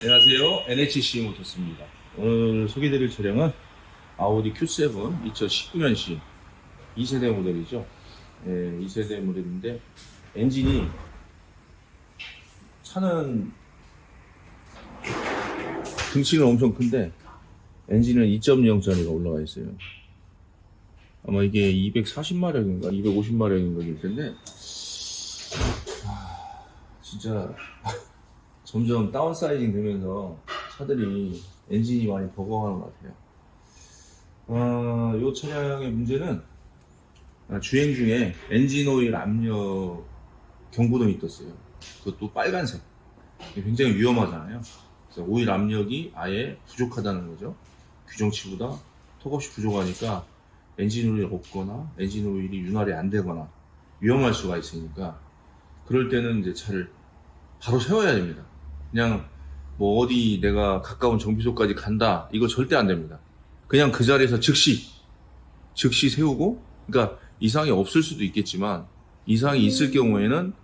안녕하세요. NHC 모터스입니다. 오늘 소개드릴 차량은 아우디 Q7 2019년식 2세대 모델이죠. 2세대 모델인데 엔진이 차는 등치는 엄청 큰데 엔진은 2.0짜리가 올라가 있어요. 아마 이게 240마력인가 250마력인가 될 텐데 진짜 점점 다운사이징 되면서 차들이 엔진이 많이 버거워하는 것 같아요. 이 차량의 문제는 주행 중에 엔진 오일 압력 경고등이 떴어요. 그것도 빨간색. 굉장히 위험하잖아요. 그래서 오일 압력이 아예 부족하다는 거죠. 규정치보다 턱없이 부족하니까 엔진 오일이 없거나 엔진 오일이 윤활이 안 되거나 위험할 수가 있으니까 그럴 때는 이제 차를 바로 세워야 됩니다. 그냥 뭐 어디 내가 가까운 정비소까지 간다 이거 절대 안 됩니다. 그냥 그 자리에서 즉시 세우고, 그러니까 이상이 없을 수도 있겠지만 이상이 있을 경우에는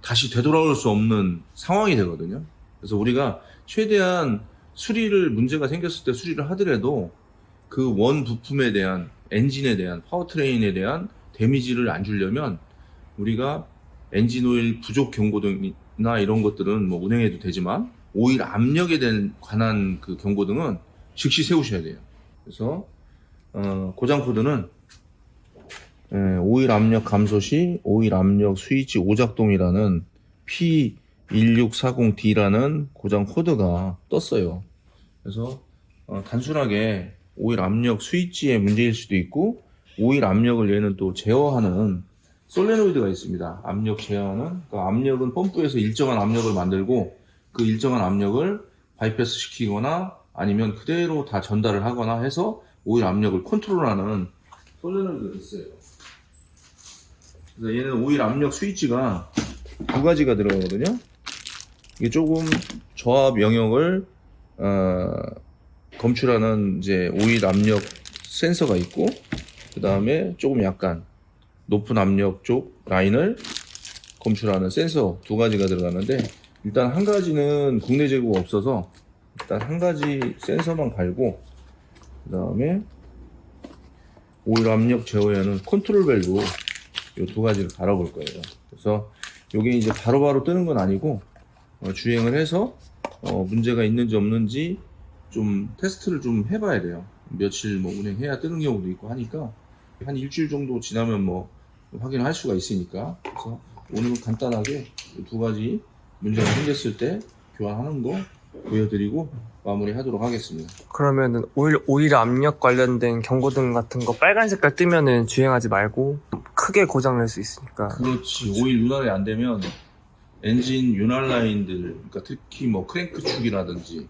다시 되돌아올 수 없는 상황이 되거든요. 그래서 우리가 최대한 수리를 문제가 생겼을 때 수리를 하더라도 그 원 부품에 대한 엔진에 대한 파워트레인에 대한 데미지를 안 주려면 우리가 엔진 오일 부족 경고등이나 이런 것들은 뭐 운행해도 되지만 오일 압력에 관한 그 경고등은 즉시 세우셔야 돼요. 그래서 고장 코드는 오일 압력 감소 시 오일 압력 스위치 오작동이라는 P1640D라는 고장 코드가 떴어요. 그래서 단순하게 오일 압력 스위치의 문제일 수도 있고 오일 압력을 얘는 또 제어하는 솔레노이드가 있습니다. 압력 제어하는, 그러니까 압력은 펌프에서 일정한 압력을 만들고 그 일정한 압력을 바이패스 시키거나 아니면 그대로 다 전달을 하거나 해서 오일 압력을 컨트롤하는 솔레노이드가 있어요. 그래서 얘는 오일 압력 스위치가 두 가지가 들어가거든요. 이게 조금 저압 영역을 검출하는 이제 오일 압력 센서가 있고, 그 다음에 조금 약간 높은 압력 쪽 라인을 검출하는 센서 두 가지가 들어가는데, 일단 한 가지는 국내 재고가 없어서 일단 한 가지 센서만 갈고, 그 다음에 오일 압력 제어에는 컨트롤 밸브 이 두 가지를 갈아볼 거예요. 그래서 이게 이제 바로바로 뜨는 건 아니고 주행을 해서 문제가 있는지 없는지 좀 테스트를 좀 해봐야 돼요. 며칠 뭐 운행해야 뜨는 경우도 있고 하니까 한 일주일 정도 지나면 뭐 확인할 수가 있으니까. 그래서 오늘은 간단하게 두 가지 문제가 생겼을 때 교환하는 거 보여드리고 마무리하도록 하겠습니다. 그러면은 오일 압력 관련된 경고등 같은 거 빨간 색깔 뜨면은 주행하지 말고 크게 고장 낼 수 있으니까. 그렇지. 오일 윤활이 안 되면 엔진 윤활 라인들, 그러니까 특히 뭐 크랭크 축이라든지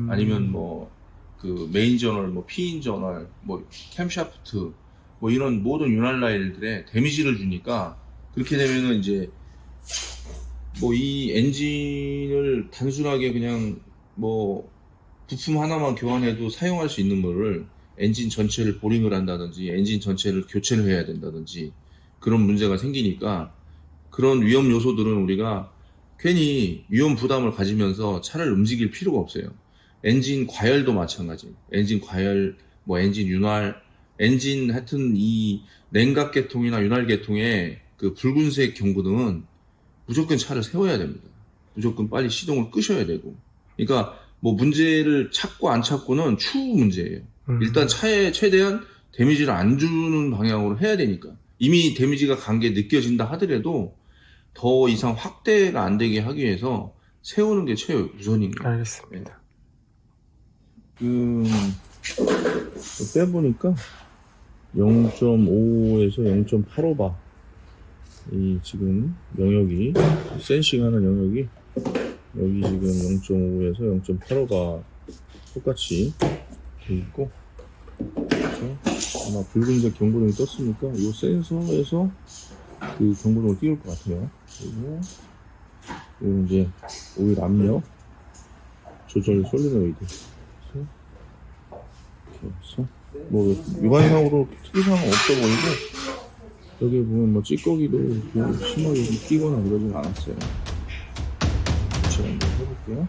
아니면 뭐 그 메인 저널, 뭐 피인 저널, 뭐 캠샤프트, 뭐 이런 모든 윤활 라인들에 데미지를 주니까, 그렇게 되면은 이제 뭐 이 엔진을 단순하게 그냥 뭐 부품 하나만 교환해도 사용할 수 있는 거를 엔진 전체를 보링을 한다든지 엔진 전체를 교체를 해야 된다든지 그런 문제가 생기니까, 그런 위험 요소들은 우리가 괜히 위험 부담을 가지면서 차를 움직일 필요가 없어요. 엔진 과열도 마찬가지. 엔진 과열, 뭐 엔진 윤활, 엔진 하여튼 이 냉각 계통이나 윤활 계통의 그 붉은색 경고등은 무조건 차를 세워야 됩니다. 무조건 빨리 시동을 끄셔야 되고. 그러니까 뭐 문제를 찾고 안 찾고는 추후 문제예요. 일단 차에 최대한 데미지를 안 주는 방향으로 해야 되니까. 이미 데미지가 간 게 느껴진다 하더라도 더 이상 확대가 안 되게 하기 위해서 세우는 게 최우선인 거예요. 알겠습니다. 빼보니까 0.55에서 0.85바 이 지금 영역이 센싱하는 영역이 여기 지금 0.5에서 0.85바 똑같이 돼 있고, 그래서 아마 붉은색 경고등이 떴으니까 이 센서에서 그 경고등을 띄울 것 같아요. 그리고 이제 오일 압력 조절 솔리노이드. 그래서 뭐 육안상으로 특이사항은 없어 보이고, 여기 보면 뭐 찌꺼기도 심하게 끼거나 그러진 않았어요. 제가 한번 해볼게요.